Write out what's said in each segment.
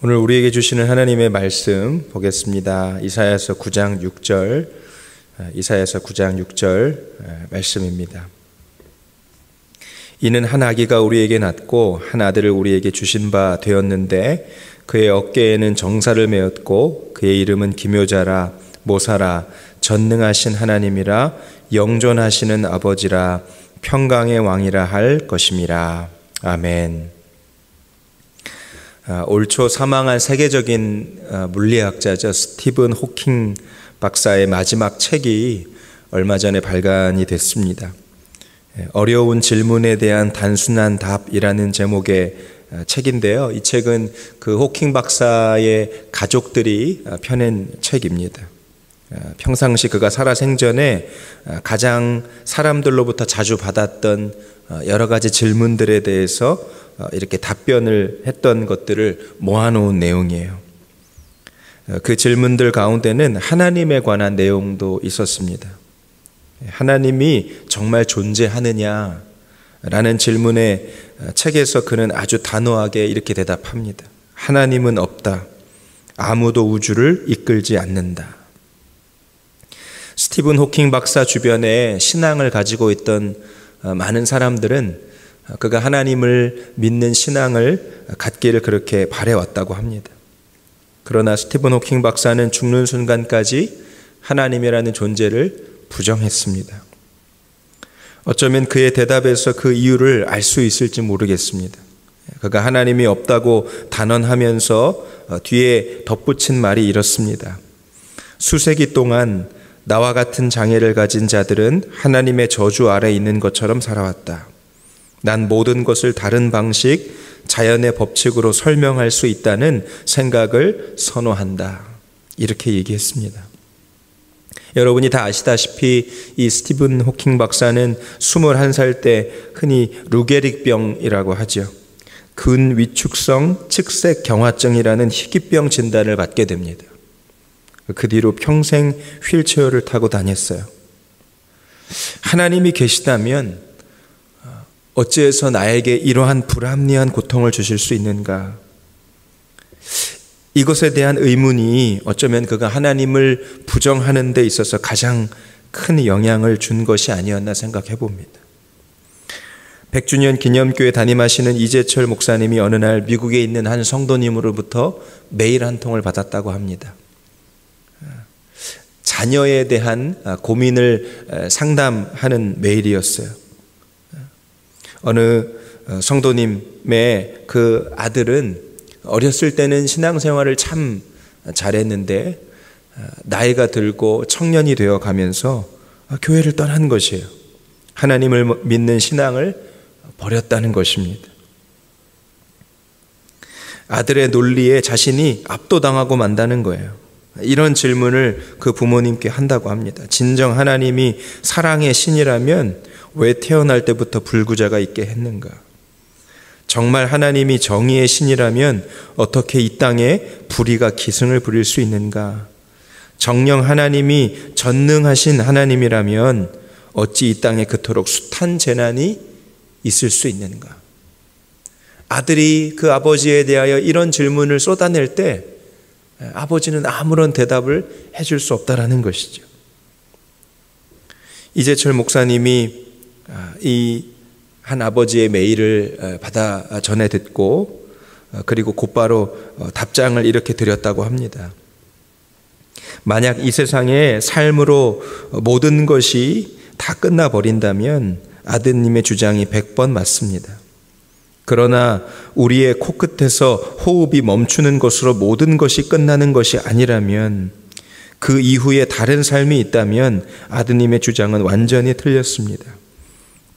오늘 우리에게 주시는 하나님의 말씀 보겠습니다. 이사야서 9장 6절, 이사야서 9장 6절 말씀입니다. 이는 한 아기가 우리에게 낳고 한 아들을 우리에게 주신 바 되었는데 그의 어깨에는 정사를 메었고 그의 이름은 기묘자라 모사라 전능하신 하나님이라 영존하시는 아버지라 평강의 왕이라 할 것임이라. 아멘. 올 초 사망한 세계적인 물리학자죠. 스티븐 호킹 박사의 마지막 책이 얼마 전에 발간이 됐습니다. 어려운 질문에 대한 단순한 답이라는 제목의 책인데요. 이 책은 그 호킹 박사의 가족들이 펴낸 책입니다. 평상시 그가 살아생전에 가장 사람들로부터 자주 받았던 여러 가지 질문들에 대해서 이렇게 답변을 했던 것들을 모아놓은 내용이에요. 그 질문들 가운데는 하나님에 관한 내용도 있었습니다. 하나님이 정말 존재하느냐라는 질문에 책에서 그는 아주 단호하게 이렇게 대답합니다. 하나님은 없다. 아무도 우주를 이끌지 않는다. 스티븐 호킹 박사 주변에 신앙을 가지고 있던 많은 사람들은 그가 하나님을 믿는 신앙을 갖기를 그렇게 바래왔다고 합니다. 그러나 스티븐 호킹 박사는 죽는 순간까지 하나님이라는 존재를 부정했습니다. 어쩌면 그의 대답에서 그 이유를 알 수 있을지 모르겠습니다. 그가 하나님이 없다고 단언하면서 뒤에 덧붙인 말이 이렇습니다. 수세기 동안 나와 같은 장애를 가진 자들은 하나님의 저주 아래 있는 것처럼 살아왔다. 난 모든 것을 다른 방식, 자연의 법칙으로 설명할 수 있다는 생각을 선호한다. 이렇게 얘기했습니다. 여러분이 다 아시다시피 이 스티븐 호킹 박사는 21살 때 흔히 루게릭병이라고 하죠. 근위축성 측색 경화증이라는 희귀병 진단을 받게 됩니다. 그 뒤로 평생 휠체어를 타고 다녔어요. 하나님이 계시다면 어찌해서 나에게 이러한 불합리한 고통을 주실 수 있는가? 이것에 대한 의문이 어쩌면 그가 하나님을 부정하는 데 있어서 가장 큰 영향을 준 것이 아니었나 생각해 봅니다. 100주년 기념교회 담임하시는 이재철 목사님이 어느 날 미국에 있는 한 성도님으로부터 메일 한 통을 받았다고 합니다. 자녀에 대한 고민을 상담하는 메일이었어요. 어느 성도님의 그 아들은 어렸을 때는 신앙생활을 참 잘했는데 나이가 들고 청년이 되어 가면서 교회를 떠난 것이에요. 하나님을 믿는 신앙을 버렸다는 것입니다. 아들의 논리에 자신이 압도당하고 만다는 거예요. 이런 질문을 그 부모님께 한다고 합니다. 진정 하나님이 사랑의 신이라면 왜 태어날 때부터 불구자가 있게 했는가? 정말 하나님이 정의의 신이라면 어떻게 이 땅에 불의가 기승을 부릴 수 있는가? 정녕 하나님이 전능하신 하나님이라면 어찌 이 땅에 그토록 숱한 재난이 있을 수 있는가? 아들이 그 아버지에 대하여 이런 질문을 쏟아낼 때 아버지는 아무런 대답을 해줄 수 없다라는 것이죠. 이재철 목사님이 이 한 아버지의 메일을 받아 전해 듣고 그리고 곧바로 답장을 이렇게 드렸다고 합니다. 만약 이 세상의 삶으로 모든 것이 다 끝나버린다면 아드님의 주장이 100번 맞습니다. 그러나 우리의 코끝에서 호흡이 멈추는 것으로 모든 것이 끝나는 것이 아니라면 그 이후에 다른 삶이 있다면 아드님의 주장은 완전히 틀렸습니다.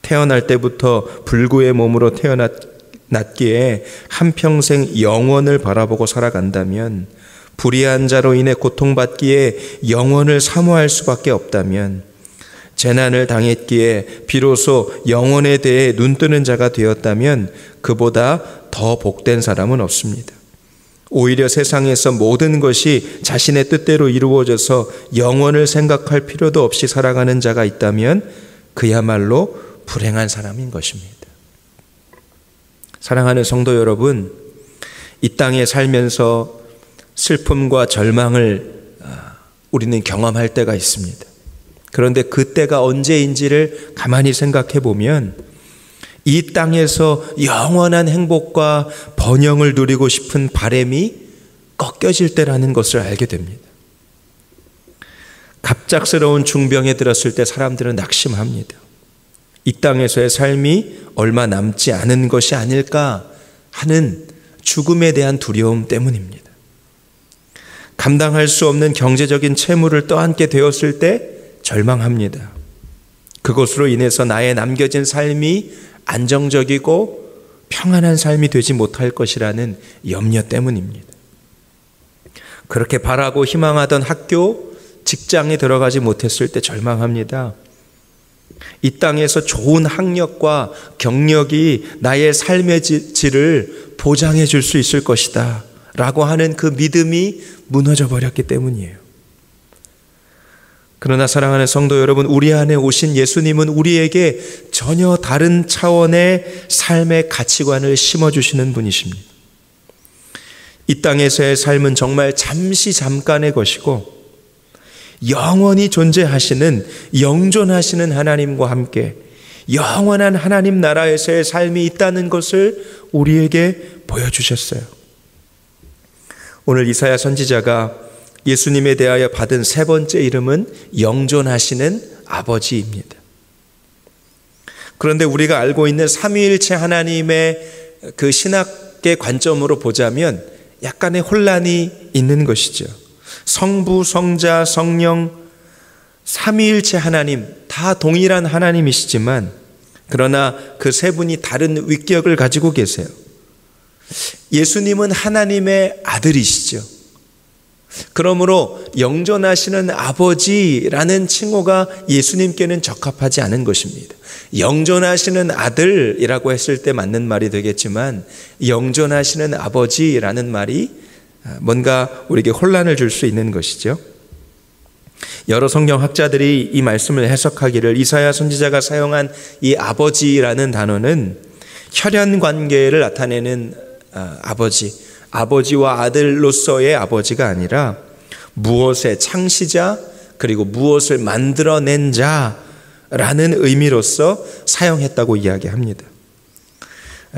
태어날 때부터 불구의 몸으로 태어났기에 한평생 영원을 바라보고 살아간다면 불의한 자로 인해 고통받기에 영원을 사모할 수밖에 없다면 재난을 당했기에 비로소 영원에 대해 눈뜨는 자가 되었다면 그보다 더 복된 사람은 없습니다. 오히려 세상에서 모든 것이 자신의 뜻대로 이루어져서 영원을 생각할 필요도 없이 살아가는 자가 있다면 그야말로 불행한 사람인 것입니다. 사랑하는 성도 여러분, 이 땅에 살면서 슬픔과 절망을 우리는 경험할 때가 있습니다. 그런데 그때가 언제인지를 가만히 생각해 보면 이 땅에서 영원한 행복과 번영을 누리고 싶은 바람이 꺾여질 때라는 것을 알게 됩니다. 갑작스러운 중병에 들었을 때 사람들은 낙심합니다. 이 땅에서의 삶이 얼마 남지 않은 것이 아닐까 하는 죽음에 대한 두려움 때문입니다. 감당할 수 없는 경제적인 채무를 떠안게 되었을 때 절망합니다. 그것으로 인해서 나의 남겨진 삶이 안정적이고 평안한 삶이 되지 못할 것이라는 염려 때문입니다. 그렇게 바라고 희망하던 학교, 직장에 들어가지 못했을 때 절망합니다. 이 땅에서 좋은 학력과 경력이 나의 삶의 질을 보장해 줄 수 있을 것이다 라고 하는 그 믿음이 무너져 버렸기 때문이에요. 그러나 사랑하는 성도 여러분, 우리 안에 오신 예수님은 우리에게 전혀 다른 차원의 삶의 가치관을 심어주시는 분이십니다. 이 땅에서의 삶은 정말 잠깐의 것이고 영원히 존재하시는 영존하시는 하나님과 함께 영원한 하나님 나라에서의 삶이 있다는 것을 우리에게 보여주셨어요. 오늘 이사야 선지자가 예수님에 대하여 받은 세 번째 이름은 영존하시는 아버지입니다. 그런데 우리가 알고 있는 삼위일체 하나님의 그 신학의 관점으로 보자면 약간의 혼란이 있는 것이죠. 성부, 성자, 성령, 삼위일체 하나님 다 동일한 하나님이시지만 그러나 그 세 분이 다른 위격을 가지고 계세요. 예수님은 하나님의 아들이시죠. 그러므로 영존하시는 아버지라는 칭호가 예수님께는 적합하지 않은 것입니다. 영존하시는 아들이라고 했을 때 맞는 말이 되겠지만 영존하시는 아버지라는 말이 뭔가 우리에게 혼란을 줄 수 있는 것이죠. 여러 성경학자들이 이 말씀을 해석하기를 이사야 선지자가 사용한 이 아버지라는 단어는 혈연 관계를 나타내는 아버지와 아들로서의 아버지가 아니라 무엇의 창시자 그리고 무엇을 만들어낸 자라는 의미로서 사용했다고 이야기합니다.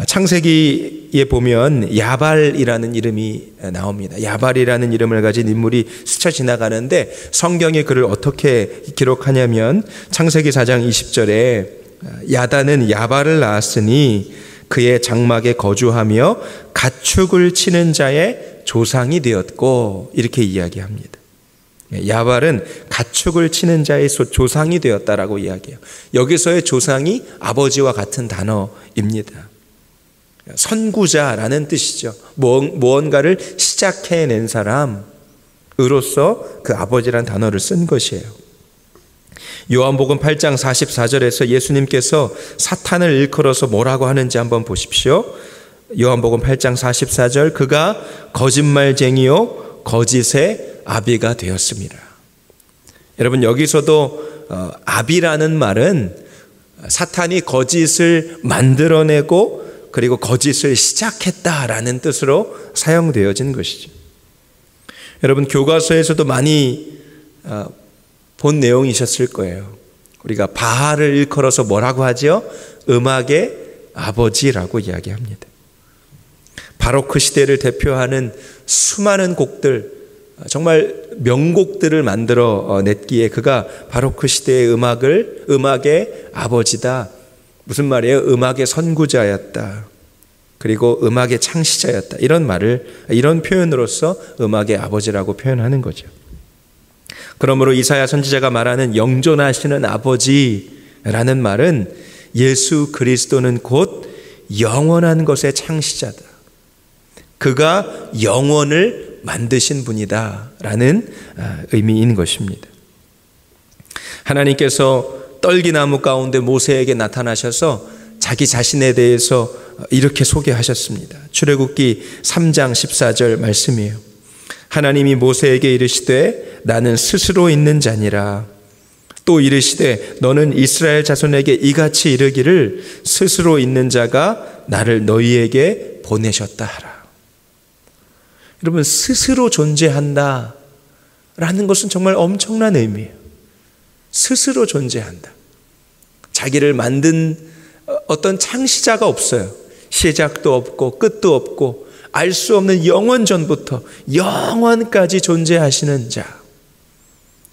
창세기에 보면 야발이라는 이름이 나옵니다. 야발이라는 이름을 가진 인물이 스쳐 지나가는데 성경이 그를 어떻게 기록하냐면 창세기 4장 20절에 야단은 야발을 낳았으니 그의 장막에 거주하며 가축을 치는 자의 조상이 되었고 이렇게 이야기합니다. 야발은 가축을 치는 자의 조상이 되었다라고 이야기해요. 여기서의 조상이 아버지와 같은 단어입니다. 선구자라는 뜻이죠. 무언가를 시작해낸 사람으로서 그 아버지란 단어를 쓴 것이에요. 요한복음 8장 44절에서 예수님께서 사탄을 일컬어서 뭐라고 하는지 한번 보십시오. 요한복음 8장 44절 그가 거짓말쟁이요 거짓의 아비가 되었습니다. 여러분 여기서도 아비라는 말은 사탄이 거짓을 만들어내고 그리고 거짓을 시작했다라는 뜻으로 사용되어진 것이죠. 여러분 교과서에서도 많이 본 내용이셨을 거예요. 우리가 바알을 일컬어서 뭐라고 하죠? 음악의 아버지라고 이야기합니다. 바로크 시대를 대표하는 수많은 곡들, 정말 명곡들을 만들어 냈기에 그가 바로크 시대의 음악의 아버지다. 무슨 말이에요? 음악의 선구자였다. 그리고 음악의 창시자였다. 이런 표현으로서 음악의 아버지라고 표현하는 거죠. 그러므로 이사야 선지자가 말하는 영존하시는 아버지라는 말은 예수 그리스도는 곧 영원한 것의 창시자다. 그가 영원을 만드신 분이다 라는 의미인 것입니다. 하나님께서 떨기나무 가운데 모세에게 나타나셔서 자기 자신에 대해서 이렇게 소개하셨습니다. 출애굽기 3장 14절 말씀이에요. 하나님이 모세에게 이르시되 나는 스스로 있는 자니라. 또 이르시되 너는 이스라엘 자손에게 이같이 이르기를 스스로 있는 자가 나를 너희에게 보내셨다 하라. 여러분, 스스로 존재한다 라는 것은 정말 엄청난 의미예요. 스스로 존재한다. 자기를 만든 어떤 창시자가 없어요. 시작도 없고 끝도 없고 알 수 없는 영원 전부터 영원까지 존재하시는 자,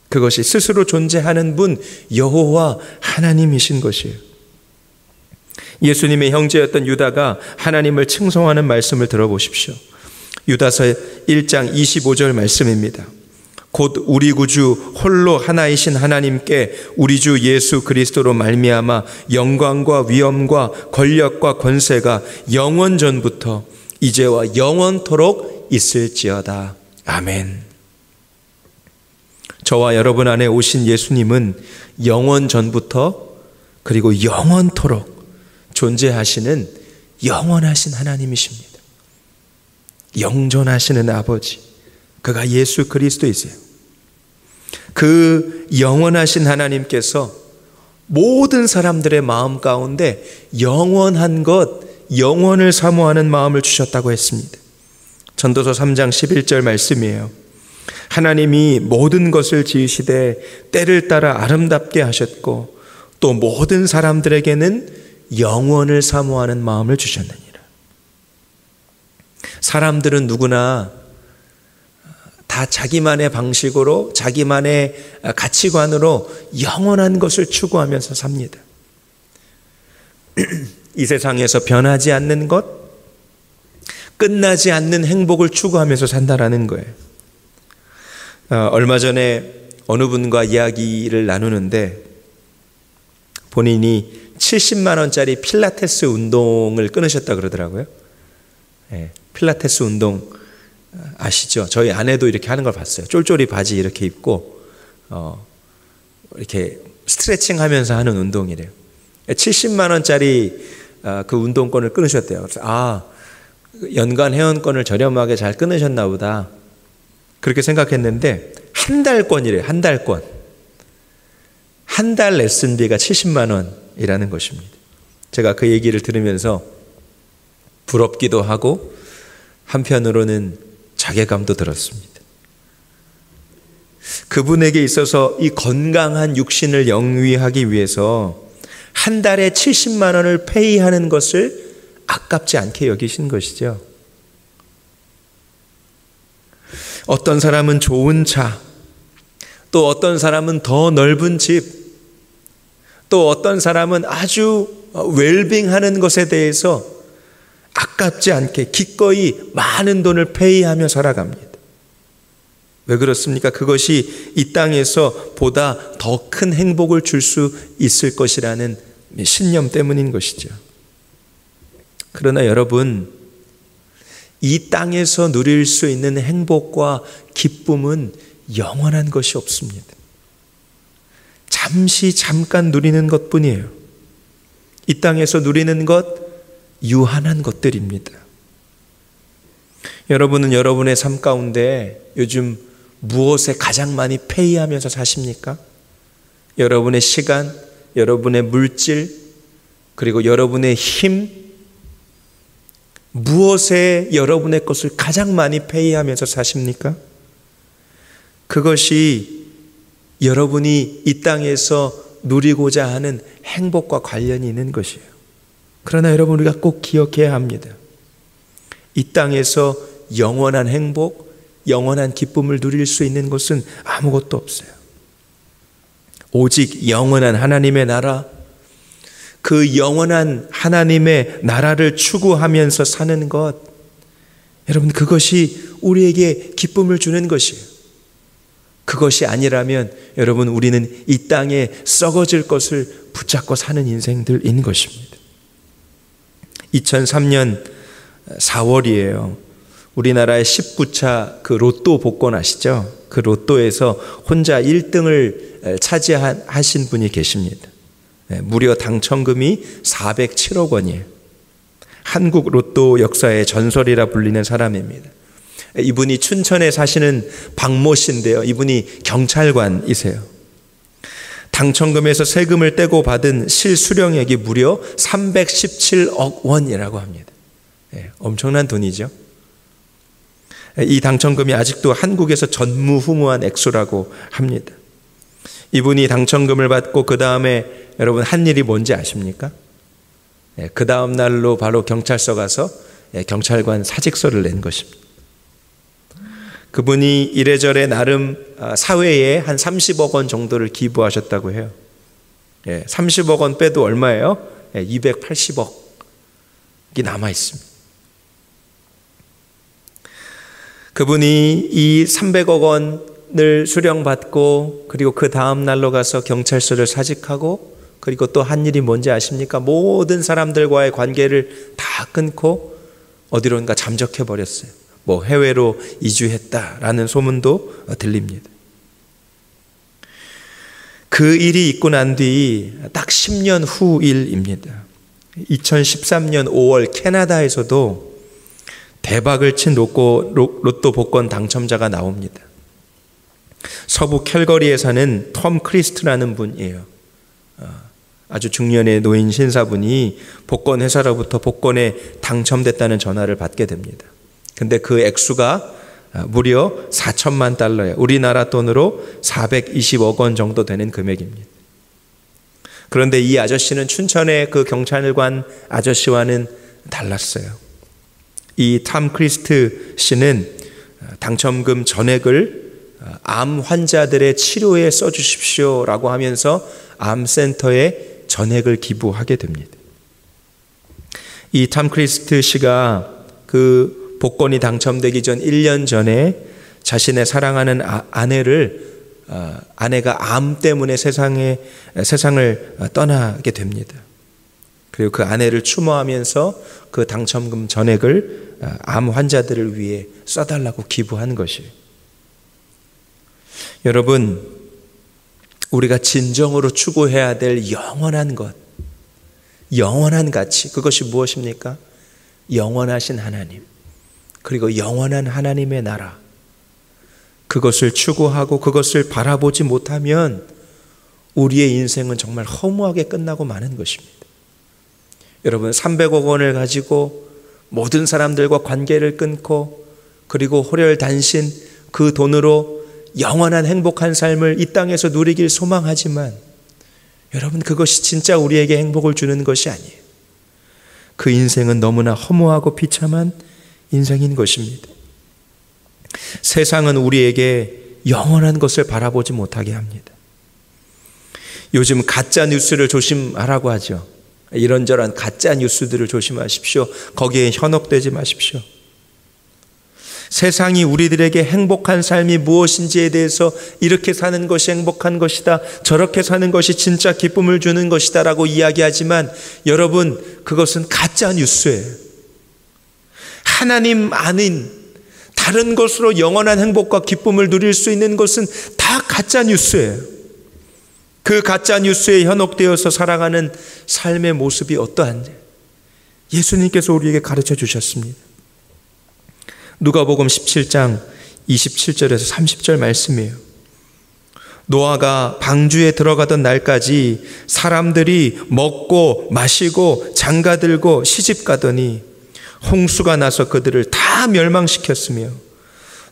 그것이 스스로 존재하는 분 여호와 하나님이신 것이에요. 예수님의 형제였던 유다가 하나님을 칭송하는 말씀을 들어보십시오. 유다서 1장 25절 말씀입니다. 곧 우리 구주 홀로 하나이신 하나님께 우리 주 예수 그리스도로 말미암아 영광과 위엄과 권력과 권세가 영원 전부터 이제와 영원토록 있을지어다. 아멘. 저와 여러분 안에 오신 예수님은 영원 전부터 그리고 영원토록 존재하시는 영원하신 하나님이십니다. 영존하시는 아버지, 그가 예수 그리스도이세요. 그 영원하신 하나님께서 모든 사람들의 마음 가운데 영원한 것, 영원을 사모하는 마음을 주셨다고 했습니다. 전도서 3장 11절 말씀이에요. 하나님이 모든 것을 지으시되 때를 따라 아름답게 하셨고 또 모든 사람들에게는 영원을 사모하는 마음을 주셨느니라. 사람들은 누구나 다 자기만의 방식으로, 자기만의 가치관으로 영원한 것을 추구하면서 삽니다. 이 세상에서 변하지 않는 것, 끝나지 않는 행복을 추구하면서 산다라는 거예요. 얼마 전에 어느 분과 이야기를 나누는데 본인이 70만 원짜리 필라테스 운동을 끊으셨다 그러더라고요. 네, 필라테스 운동 아시죠? 저희 아내도 이렇게 하는 걸 봤어요. 쫄쫄이 바지 이렇게 입고 이렇게 스트레칭 하면서 하는 운동이래요. 70만 원짜리 그 운동권을 끊으셨대요. 그래서 연간 회원권을 저렴하게 잘 끊으셨나 보다 그렇게 생각했는데 한 달권이래요. 한 달권. 한 달 레슨비가 70만 원이라는 것입니다. 제가 그 얘기를 들으면서 부럽기도 하고 한편으로는 자괴감도 들었습니다. 그분에게 있어서 이 건강한 육신을 영위하기 위해서 한 달에 70만 원을 페이하는 것을 아깝지 않게 여기신 것이죠. 어떤 사람은 좋은 차, 또 어떤 사람은 더 넓은 집, 또 어떤 사람은 아주 웰빙하는 것에 대해서 아깝지 않게 기꺼이 많은 돈을 페이하며 살아갑니다. 왜 그렇습니까? 그것이 이 땅에서 보다 더 큰 행복을 줄 수 있을 것이라는 신념 때문인 것이죠. 그러나 여러분, 이 땅에서 누릴 수 있는 행복과 기쁨은 영원한 것이 없습니다. 잠깐 누리는 것뿐이에요. 이 땅에서 누리는 것, 유한한 것들입니다. 여러분은 여러분의 삶 가운데 요즘 무엇에 가장 많이 페이하면서 사십니까? 여러분의 시간, 여러분의 물질, 그리고 여러분의 힘, 무엇에 여러분의 것을 가장 많이 페이하면서 사십니까? 그것이 여러분이 이 땅에서 누리고자 하는 행복과 관련이 있는 것이에요. 그러나 여러분, 우리가 꼭 기억해야 합니다. 이 땅에서 영원한 행복, 영원한 기쁨을 누릴 수 있는 것은 아무것도 없어요. 오직 영원한 하나님의 나라, 그 영원한 하나님의 나라를 추구하면서 사는 것, 여러분, 그것이 우리에게 기쁨을 주는 것이에요. 그것이 아니라면 여러분, 우리는 이 땅에 썩어질 것을 붙잡고 사는 인생들인 것입니다. 2003년 4월이에요. 우리나라의 19차 그 로또 복권 아시죠? 그 로또에서 혼자 1등을 차지하신 분이 계십니다. 무려 당첨금이 407억 원이에요. 한국 로또 역사의 전설이라 불리는 사람입니다. 이분이 춘천에 사시는 박모 씨인데요. 이분이 경찰관이세요. 당첨금에서 세금을 떼고 받은 실수령액이 무려 317억 원이라고 합니다. 엄청난 돈이죠. 이 당첨금이 아직도 한국에서 전무후무한 액수라고 합니다. 이분이 당첨금을 받고 그 다음에 여러분 한 일이 뭔지 아십니까? 그 다음 날로 바로 경찰서 가서 경찰관 사직서를 낸 것입니다. 그분이 이래저래 나름 사회에 한 30억 원 정도를 기부하셨다고 해요. 30억 원 빼도 얼마예요? 280억이 남아 있습니다. 그분이 이 300억 원을 수령받고 그리고 그 다음 날로 가서 경찰서를 사직하고 그리고 또 한 일이 뭔지 아십니까? 모든 사람들과의 관계를 다 끊고 어디론가 잠적해 버렸어요. 뭐 해외로 이주했다라는 소문도 들립니다. 그 일이 있고 난 뒤 딱 10년 후 일입니다. 2013년 5월 캐나다에서도 대박을 친 로또 복권 당첨자가 나옵니다. 서부 캘거리에 사는 톰 크리스트라는 분이에요. 아주 중년의 노인 신사분이 복권 회사로부터 복권에 당첨됐다는 전화를 받게 됩니다. 근데 그 액수가 무려 4천만 달러예요. 우리나라 돈으로 420억 원 정도 되는 금액입니다. 그런데 이 아저씨는 춘천의 그 경찰관 아저씨와는 달랐어요. 이 톰 크리스트 씨는 당첨금 전액을 암 환자들의 치료에 써주십시오라고 하면서 암센터에 전액을 기부하게 됩니다. 이 톰 크리스트 씨가 그 복권이 당첨되기 전 1년 전에 자신의 사랑하는 아내가 암 때문에 세상을 떠나게 됩니다. 그리고 그 아내를 추모하면서 그 당첨금 전액을 암 환자들을 위해 써달라고 기부한 것이에요. 여러분, 우리가 진정으로 추구해야 될 영원한 것, 영원한 가치, 그것이 무엇입니까? 영원하신 하나님, 그리고 영원한 하나님의 나라, 그것을 추구하고 그것을 바라보지 못하면 우리의 인생은 정말 허무하게 끝나고 마는 것입니다. 여러분, 300억 원을 가지고 모든 사람들과 관계를 끊고 그리고 호렬단신 그 돈으로 영원한 행복한 삶을 이 땅에서 누리길 소망하지만 여러분, 그것이 진짜 우리에게 행복을 주는 것이 아니에요. 그 인생은 너무나 허무하고 비참한 인생인 것입니다. 세상은 우리에게 영원한 것을 바라보지 못하게 합니다. 요즘 가짜 뉴스를 조심하라고 하죠. 이런저런 가짜 뉴스들을 조심하십시오. 거기에 현혹되지 마십시오. 세상이 우리들에게 행복한 삶이 무엇인지에 대해서 이렇게 사는 것이 행복한 것이다, 저렇게 사는 것이 진짜 기쁨을 주는 것이다 라고 이야기하지만 여러분, 그것은 가짜 뉴스예요. 하나님 아닌 다른 것으로 영원한 행복과 기쁨을 누릴 수 있는 것은 다 가짜 뉴스예요. 그 가짜 뉴스에 현혹되어서 살아가는 삶의 모습이 어떠한지 예수님께서 우리에게 가르쳐 주셨습니다. 누가복음 17장 27절에서 30절 말씀이에요. 노아가 방주에 들어가던 날까지 사람들이 먹고 마시고 장가들고 시집가더니 홍수가 나서 그들을 다 멸망시켰으며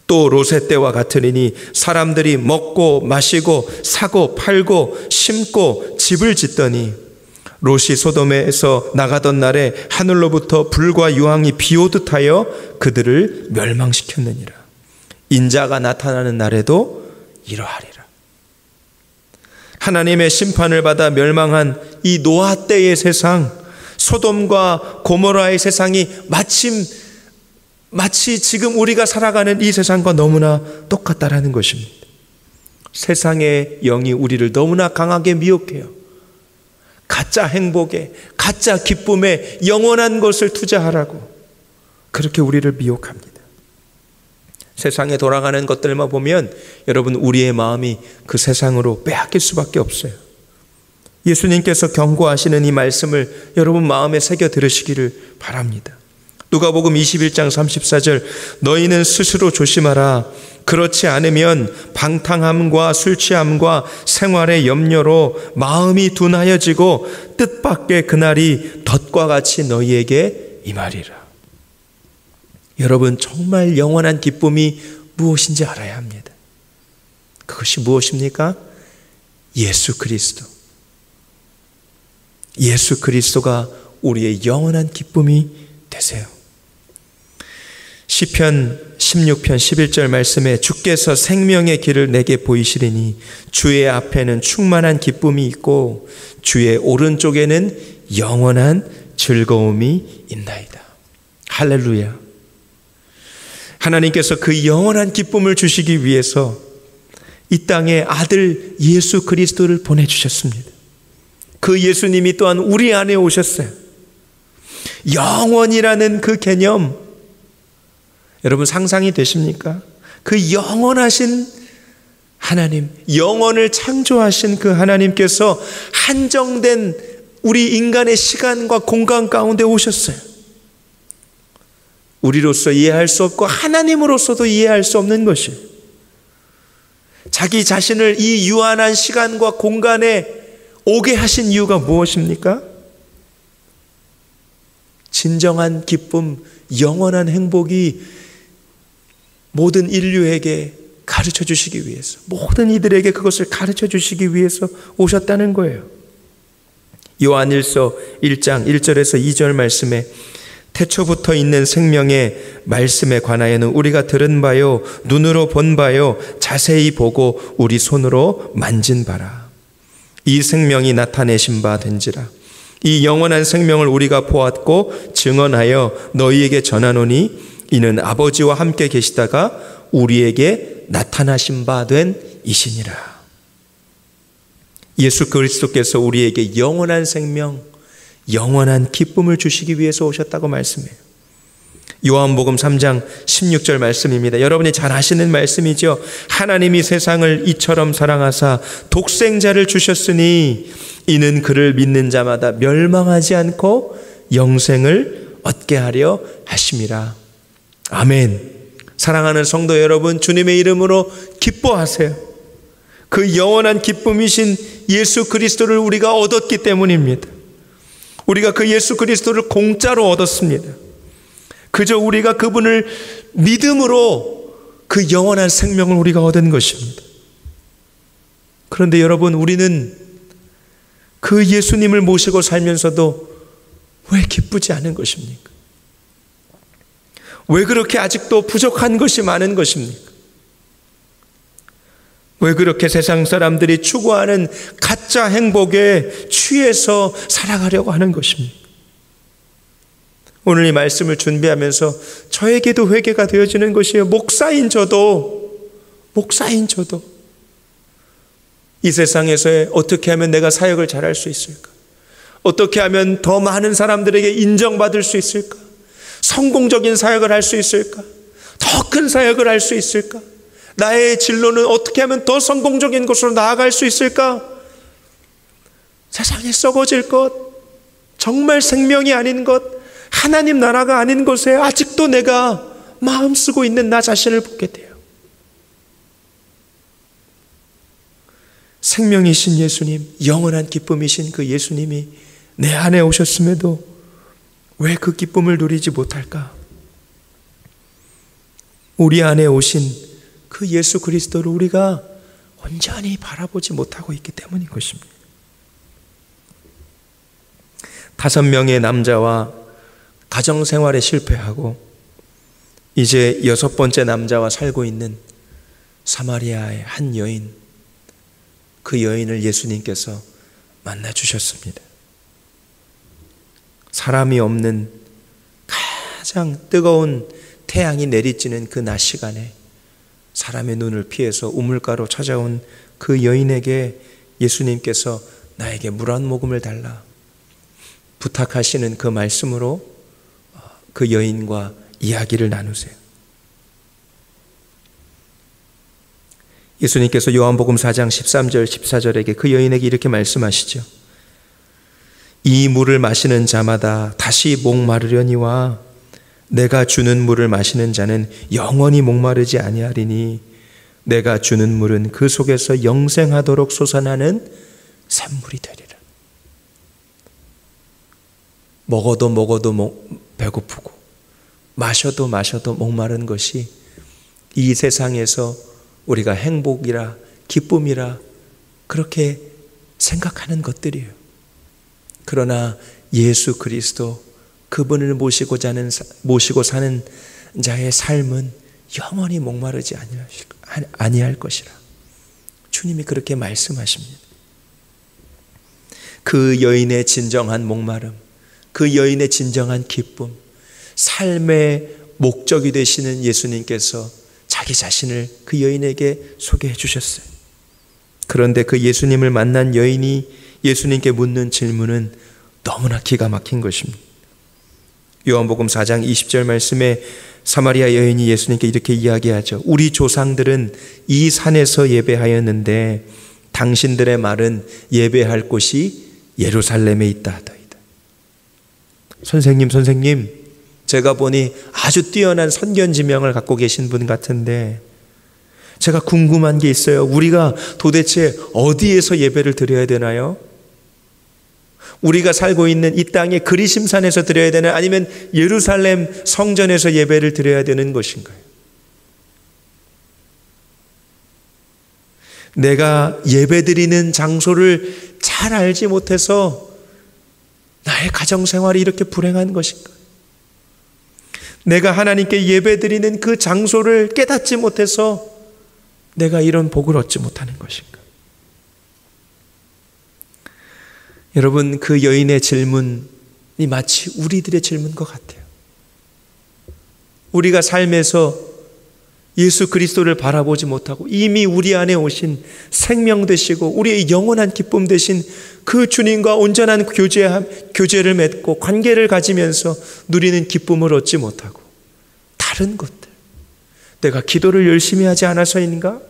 또 롯의 때와 같으리니 사람들이 먹고 마시고 사고 팔고 심고 집을 짓더니 롯이 소돔에서 나가던 날에 하늘로부터 불과 유황이 비오듯 하여 그들을 멸망시켰느니라. 인자가 나타나는 날에도 이러하리라. 하나님의 심판을 받아 멸망한 이 노아 때의 세상, 소돔과 고모라의 세상이 마치 지금 우리가 살아가는 이 세상과 너무나 똑같다라는 것입니다. 세상의 영이 우리를 너무나 강하게 미혹해요. 가짜 행복에, 가짜 기쁨에 영원한 것을 투자하라고 그렇게 우리를 미혹합니다. 세상에 돌아가는 것들만 보면 여러분, 우리의 마음이 그 세상으로 빼앗길 수밖에 없어요. 예수님께서 경고하시는 이 말씀을 여러분 마음에 새겨 들으시기를 바랍니다. 누가복음 21장 34절, 너희는 스스로 조심하라. 그렇지 않으면 방탕함과 술취함과 생활의 염려로 마음이 둔하여지고 뜻밖의 그날이 덫과 같이 너희에게 임하리라. 여러분, 정말 영원한 기쁨이 무엇인지 알아야 합니다. 그것이 무엇입니까? 예수 그리스도. 예수 그리스도가 우리의 영원한 기쁨이 되세요. 시편 16편 11절 말씀에 주께서 생명의 길을 내게 보이시리니 주의 앞에는 충만한 기쁨이 있고 주의 오른쪽에는 영원한 즐거움이 있나이다. 할렐루야. 하나님께서 그 영원한 기쁨을 주시기 위해서 이 땅에 아들 예수 그리스도를 보내주셨습니다. 그 예수님이 또한 우리 안에 오셨어요. 영원이라는 그 개념, 여러분 상상이 되십니까? 그 영원하신 하나님, 영원을 창조하신 그 하나님께서 한정된 우리 인간의 시간과 공간 가운데 오셨어요. 우리로서 이해할 수 없고 하나님으로서도 이해할 수 없는 것이에요. 자기 자신을 이 유한한 시간과 공간에 오게 하신 이유가 무엇입니까? 진정한 기쁨, 영원한 행복이 모든 인류에게 가르쳐 주시기 위해서, 모든 이들에게 그것을 가르쳐 주시기 위해서 오셨다는 거예요. 요한일서 1장 1절에서 2절 말씀에 태초부터 있는 생명의 말씀에 관하여는 우리가 들은 바요 눈으로 본 바요 자세히 보고 우리 손으로 만진 바라. 이 생명이 나타내신 바 된지라. 이 영원한 생명을 우리가 보았고 증언하여 너희에게 전하노니 이는 아버지와 함께 계시다가 우리에게 나타나신 바 된 이시니라. 예수 그리스도께서 우리에게 영원한 생명, 영원한 기쁨을 주시기 위해서 오셨다고 말씀해요. 요한복음 3장 16절 말씀입니다. 여러분이 잘 아시는 말씀이죠. 하나님이 세상을 이처럼 사랑하사 독생자를 주셨으니 이는 그를 믿는 자마다 멸망하지 않고 영생을 얻게 하려 하심이라. 아멘. 사랑하는 성도 여러분, 주님의 이름으로 기뻐하세요. 그 영원한 기쁨이신 예수 그리스도를 우리가 얻었기 때문입니다. 우리가 그 예수 그리스도를 공짜로 얻었습니다. 그저 우리가 그분을 믿음으로 그 영원한 생명을 우리가 얻은 것입니다. 그런데 여러분, 우리는 그 예수님을 모시고 살면서도 왜 기쁘지 않은 것입니까? 왜 그렇게 아직도 부족한 것이 많은 것입니까? 왜 그렇게 세상 사람들이 추구하는 가짜 행복에 취해서 살아가려고 하는 것입니까? 오늘 이 말씀을 준비하면서 저에게도 회개가 되어지는 것이에요. 목사인 저도 이 세상에서 어떻게 하면 내가 사역을 잘할 수 있을까? 어떻게 하면 더 많은 사람들에게 인정받을 수 있을까? 성공적인 사역을 할 수 있을까? 더 큰 사역을 할 수 있을까? 나의 진로는 어떻게 하면 더 성공적인 곳으로 나아갈 수 있을까? 세상에 썩어질 것, 정말 생명이 아닌 것, 하나님 나라가 아닌 것에 아직도 내가 마음 쓰고 있는 나 자신을 보게 돼요. 생명이신 예수님, 영원한 기쁨이신 그 예수님이 내 안에 오셨음에도 왜 그 기쁨을 누리지 못할까? 우리 안에 오신 그 예수 그리스도를 우리가 온전히 바라보지 못하고 있기 때문인 것입니다. 5명의 남자와 가정생활에 실패하고 이제 6번째 남자와 살고 있는 사마리아의 한 여인, 그 여인을 예수님께서 만나 주셨습니다. 사람이 없는 가장 뜨거운 태양이 내리쬐는 그 낮 시간에 사람의 눈을 피해서 우물가로 찾아온 그 여인에게 예수님께서 나에게 물 한 모금을 달라 부탁하시는 그 말씀으로 그 여인과 이야기를 나누세요. 예수님께서 요한복음 4장 13절 14절에게 그 여인에게 이렇게 말씀하시죠. 이 물을 마시는 자마다 다시 목마르려니와 내가 주는 물을 마시는 자는 영원히 목마르지 아니하리니 내가 주는 물은 그 속에서 영생하도록 솟아나는 샘물이 되리라. 먹어도 배고프고 마셔도 목마른 것이 이 세상에서 우리가 행복이라 기쁨이라 그렇게 생각하는 것들이에요. 그러나 예수 그리스도 그분을 모시고 사는 자의 삶은 영원히 목마르지 아니할 것이라 주님이 그렇게 말씀하십니다. 그 여인의 진정한 목마름, 그 여인의 진정한 기쁨, 삶의 목적이 되시는 예수님께서 자기 자신을 그 여인에게 소개해 주셨어요. 그런데 그 예수님을 만난 여인이 예수님께 묻는 질문은 너무나 기가 막힌 것입니다. 요한복음 4장 20절 말씀에 사마리아 여인이 예수님께 이렇게 이야기하죠. 우리 조상들은 이 산에서 예배하였는데 당신들의 말은 예배할 곳이 예루살렘에 있다 하더이다. 선생님, 제가 보니 아주 뛰어난 선견지명을 갖고 계신 분 같은데 제가 궁금한 게 있어요. 우리가 도대체 어디에서 예배를 드려야 되나요? 우리가 살고 있는 이 땅의 그리심산에서 드려야 되나 아니면 예루살렘 성전에서 예배를 드려야 되는 것인가요? 내가 예배드리는 장소를 잘 알지 못해서 나의 가정생활이 이렇게 불행한 것인가? 내가 하나님께 예배드리는 그 장소를 깨닫지 못해서 내가 이런 복을 얻지 못하는 것인가? 여러분, 그 여인의 질문이 마치 우리들의 질문인 것 같아요. 우리가 삶에서 예수 그리스도를 바라보지 못하고 이미 우리 안에 오신 생명 되시고 우리의 영원한 기쁨 되신 그 주님과 온전한 교제를 맺고 관계를 가지면서 누리는 기쁨을 얻지 못하고 다른 것들, 내가 기도를 열심히 하지 않아서인가?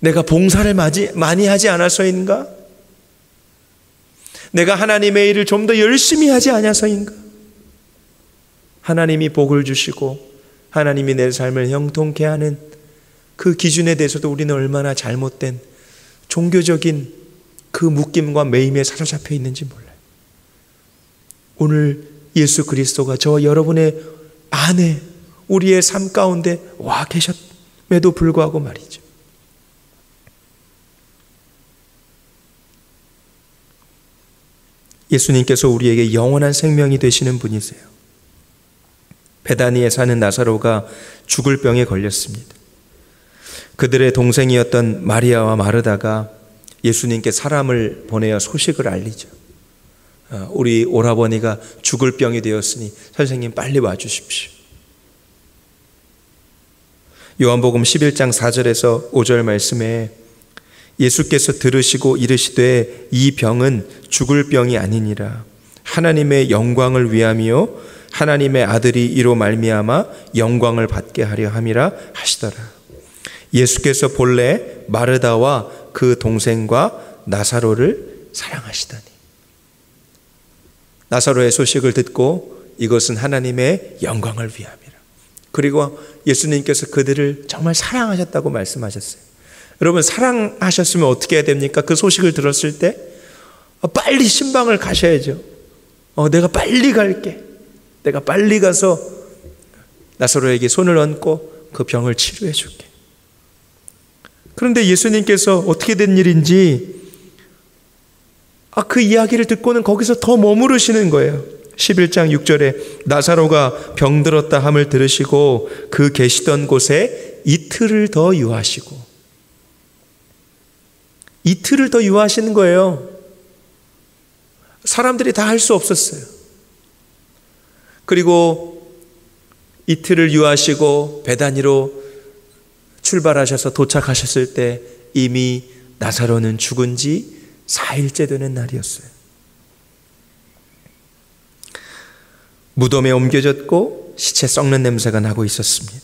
내가 봉사를 많이 하지 않아서인가? 내가 하나님의 일을 좀 더 열심히 하지 않아서인가? 하나님이 복을 주시고 하나님이 내 삶을 형통케 하는 그 기준에 대해서도 우리는 얼마나 잘못된 종교적인 그 묶임과 매임에 사로잡혀 있는지 몰라요. 오늘 예수 그리스도가 저 여러분의 안에 우리의 삶 가운데 와 계셨음에도 불구하고 말이죠. 예수님께서 우리에게 영원한 생명이 되시는 분이세요. 베다니에 사는 나사로가 죽을 병에 걸렸습니다. 그들의 동생이었던 마리아와 마르다가 예수님께 사람을 보내어 소식을 알리죠. 우리 오라버니가 죽을 병이 되었으니 선생님 빨리 와주십시오. 요한복음 11장 4절에서 5절 말씀에 예수께서 들으시고 이르시되 이 병은 죽을 병이 아니니라 하나님의 영광을 위함이요 하나님의 아들이 이로 말미암아 영광을 받게 하려 함이라 하시더라. 예수께서 본래 마르다와 그 동생과 나사로를 사랑하시다니. 나사로의 소식을 듣고 이것은 하나님의 영광을 위함이라. 그리고 예수님께서 그들을 정말 사랑하셨다고 말씀하셨어요. 여러분, 사랑하셨으면 어떻게 해야 됩니까? 그 소식을 들었을 때 빨리 신방을 가셔야죠. 내가 빨리 갈게. 내가 빨리 가서 나사로에게 손을 얹고 그 병을 치료해 줄게. 그런데 예수님께서 어떻게 된 일인지 그 이야기를 듣고는 거기서 더 머무르시는 거예요. 11장 6절에 나사로가 병들었다 함을 들으시고 그 계시던 곳에 이틀을 더 유하시고, 이틀을 더 유하시는 거예요. 사람들이 다 할 수 없었어요. 그리고 이틀을 유하시고 베다니로 출발하셔서 도착하셨을 때 이미 나사로는 죽은 지 4일째 되는 날이었어요. 무덤에 옮겨졌고 시체 썩는 냄새가 나고 있었습니다.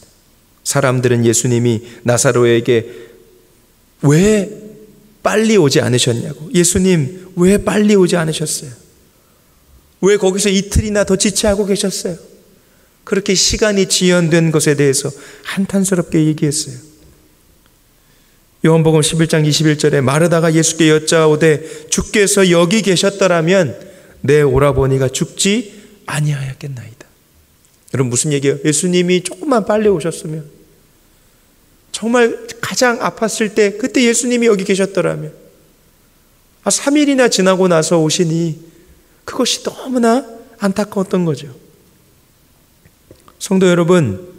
사람들은 예수님이 나사로에게 왜 빨리 오지 않으셨냐고, 예수님 왜 빨리 오지 않으셨어요? 왜 거기서 이틀이나 더 지체하고 계셨어요? 그렇게 시간이 지연된 것에 대해서 한탄스럽게 얘기했어요. 요한복음 11장 21절에 마르다가 예수께 여짜오되 주께서 여기 계셨더라면 내 오라버니가 죽지 아니하였겠나이다. 여러분 무슨 얘기예요? 예수님이 조금만 빨리 오셨으면, 정말 가장 아팠을 때 그때 예수님이 여기 계셨더라면, 3일이나 지나고 나서 오시니 그것이 너무나 안타까웠던 거죠. 성도 여러분,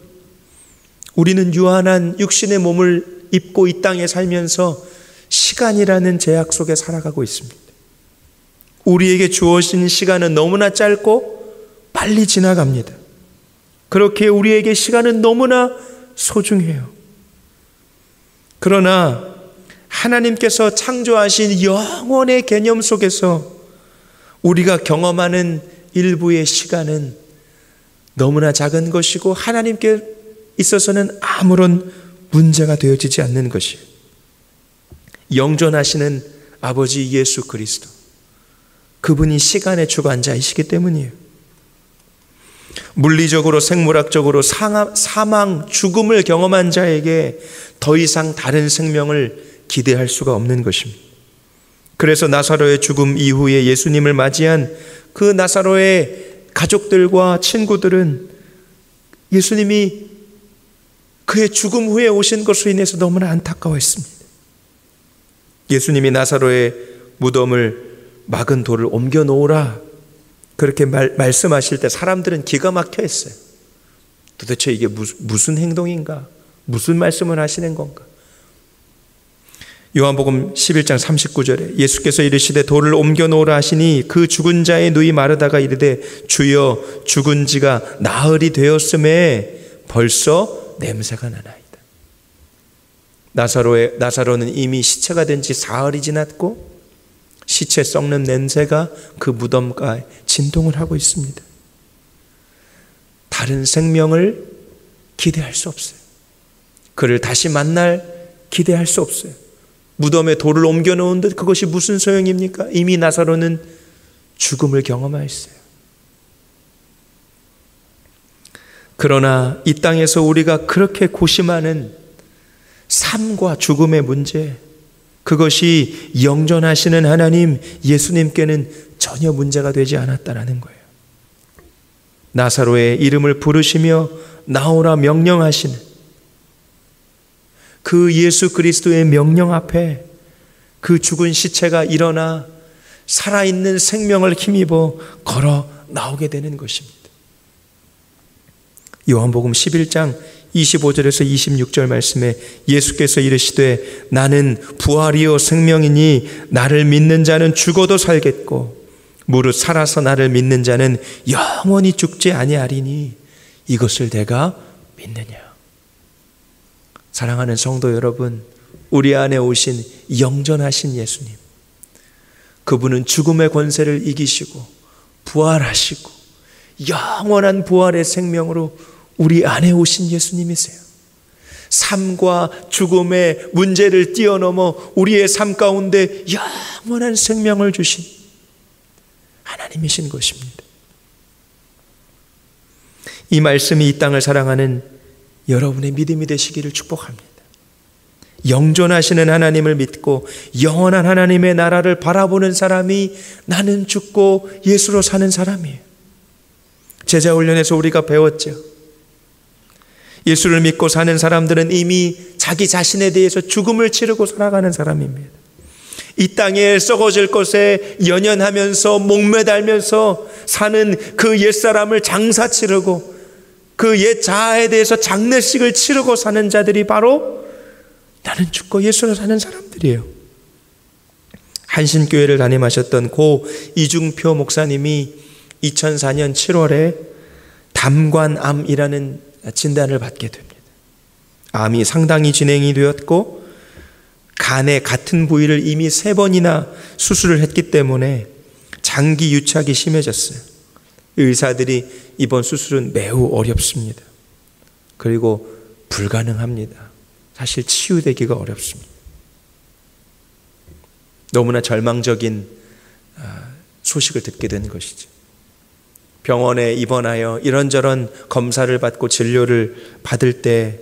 우리는 유한한 육신의 몸을 입고 이 땅에 살면서 시간이라는 제약 속에 살아가고 있습니다. 우리에게 주어진 시간은 너무나 짧고 빨리 지나갑니다. 그렇게 우리에게 시간은 너무나 소중해요. 그러나 하나님께서 창조하신 영원의 개념 속에서 우리가 경험하는 일부의 시간은 너무나 작은 것이고 하나님께 있어서는 아무런 문제가 되어지지 않는 것이에요. 영존하시는 아버지 예수 그리스도, 그분이 시간의 주관자이시기 때문이에요. 물리적으로 생물학적으로 사망, 죽음을 경험한 자에게 더 이상 다른 생명을 기대할 수가 없는 것입니다. 그래서 나사로의 죽음 이후에 예수님을 맞이한 그 나사로의 가족들과 친구들은 예수님이 그의 죽음 후에 오신 것으로 인해서 너무나 안타까워했습니다. 예수님이 나사로의 무덤을 막은 돌을 옮겨 놓으라 그렇게 말씀하실 때 사람들은 기가 막혀 했어요. 도대체 이게 무슨 행동인가? 무슨 말씀을 하시는 건가? 요한복음 11장 39절에 예수께서 이르시되 돌을 옮겨 놓으라 하시니 그 죽은 자의 누이 마르다가 이르되 주여 죽은 지가 나흘이 되었음에 벌써 냄새가 나나이다. 나사로는 이미 시체가 된 지 사흘이 지났고 시체 썩는 냄새가 그 무덤가에 진동을 하고 있습니다. 다른 생명을 기대할 수 없어요. 그를 다시 만날 기대할 수 없어요. 무덤에 돌을 옮겨 놓은 듯 그것이 무슨 소용입니까? 이미 나사로는 죽음을 경험하였어요. 그러나 이 땅에서 우리가 그렇게 고심하는 삶과 죽음의 문제, 그것이 영존하시는 하나님 예수님께는 전혀 문제가 되지 않았다라는 거예요. 나사로의 이름을 부르시며 나오라 명령하시는 그 예수 그리스도의 명령 앞에 그 죽은 시체가 일어나 살아있는 생명을 힘입어 걸어 나오게 되는 것입니다. 요한복음 11장 25절에서 26절 말씀에 예수께서 이르시되 나는 부활이요 생명이니 나를 믿는 자는 죽어도 살겠고 무릇 살아서 나를 믿는 자는 영원히 죽지 아니하리니 이것을 내가 믿느냐. 사랑하는 성도 여러분, 우리 안에 오신 영존하신 예수님, 그분은 죽음의 권세를 이기시고 부활하시고 영원한 부활의 생명으로 우리 안에 오신 예수님이세요. 삶과 죽음의 문제를 뛰어넘어 우리의 삶 가운데 영원한 생명을 주신 하나님이신 것입니다. 이 말씀이 이 땅을 사랑하는 여러분의 믿음이 되시기를 축복합니다. 영존하시는 하나님을 믿고 영원한 하나님의 나라를 바라보는 사람이 나는 죽고 예수로 사는 사람이에요. 제자훈련에서 우리가 배웠죠. 예수를 믿고 사는 사람들은 이미 자기 자신에 대해서 죽음을 치르고 살아가는 사람입니다. 이 땅에 썩어질 것에 연연하면서 목매달면서 사는 그 옛사람을 장사 치르고 그 옛 자아에 대해서 장례식을 치르고 사는 자들이 바로 나는 죽고 예수로 사는 사람들이에요. 한신교회를 담임하셨던 고 이중표 목사님이 2004년 7월에 담관암이라는 진단을 받게 됩니다. 암이 상당히 진행이 되었고 간의 같은 부위를 이미 3번이나 수술을 했기 때문에 장기 유착이 심해졌어요. 의사들이 이번 수술은 매우 어렵습니다. 그리고 불가능합니다. 사실 치유되기가 어렵습니다. 너무나 절망적인 소식을 듣게 된 것이죠. 병원에 입원하여 이런저런 검사를 받고 진료를 받을 때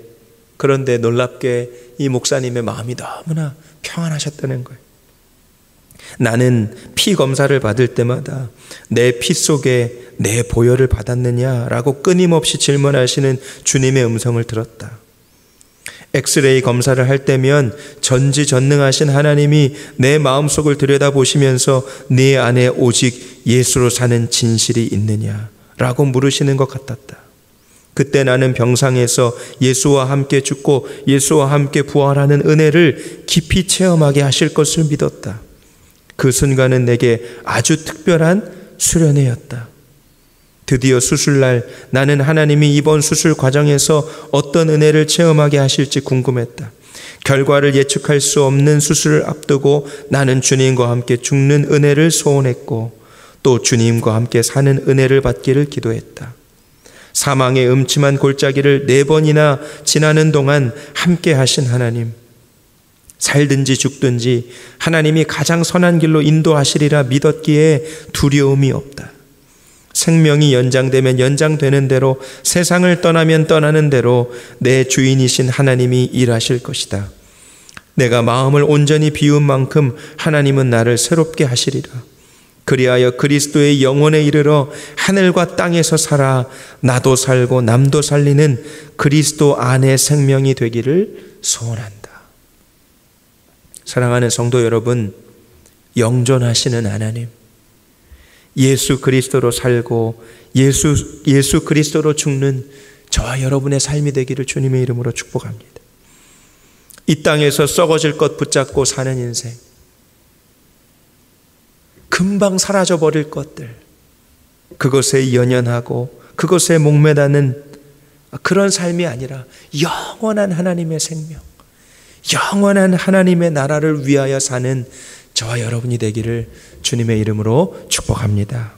그런데 놀랍게 이 목사님의 마음이 너무나 평안하셨다는 거예요. 나는 피 검사를 받을 때마다 내 피 속에 내 보혈을 받았느냐라고 끊임없이 질문하시는 주님의 음성을 들었다. 엑스레이 검사를 할 때면 전지전능하신 하나님이 내 마음속을 들여다보시면서 네 안에 오직 예수로 사는 진실이 있느냐라고 물으시는 것 같았다. 그때 나는 병상에서 예수와 함께 죽고 예수와 함께 부활하는 은혜를 깊이 체험하게 하실 것을 믿었다. 그 순간은 내게 아주 특별한 수련회였다. 드디어 수술날 나는 하나님이 이번 수술 과정에서 어떤 은혜를 체험하게 하실지 궁금했다. 결과를 예측할 수 없는 수술을 앞두고 나는 주님과 함께 죽는 은혜를 소원했고 또 주님과 함께 사는 은혜를 받기를 기도했다. 사망의 음침한 골짜기를 4번이나 지나는 동안 함께 하신 하나님, 살든지 죽든지 하나님이 가장 선한 길로 인도하시리라 믿었기에 두려움이 없다. 생명이 연장되면 연장되는 대로, 세상을 떠나면 떠나는 대로 내 주인이신 하나님이 일하실 것이다. 내가 마음을 온전히 비운 만큼 하나님은 나를 새롭게 하시리라. 그리하여 그리스도의 영혼에 이르러 하늘과 땅에서 살아 나도 살고 남도 살리는 그리스도 안의 생명이 되기를 소원한다. 사랑하는 성도 여러분, 영존하시는 하나님, 예수 그리스도로 살고 예수 그리스도로 죽는 저와 여러분의 삶이 되기를 주님의 이름으로 축복합니다. 이 땅에서 썩어질 것 붙잡고 사는 인생, 금방 사라져버릴 것들, 그것에 연연하고 그것에 목매다는 그런 삶이 아니라 영원한 하나님의 생명, 영원한 하나님의 나라를 위하여 사는 저와 여러분이 되기를 주님의 이름으로 축복합니다.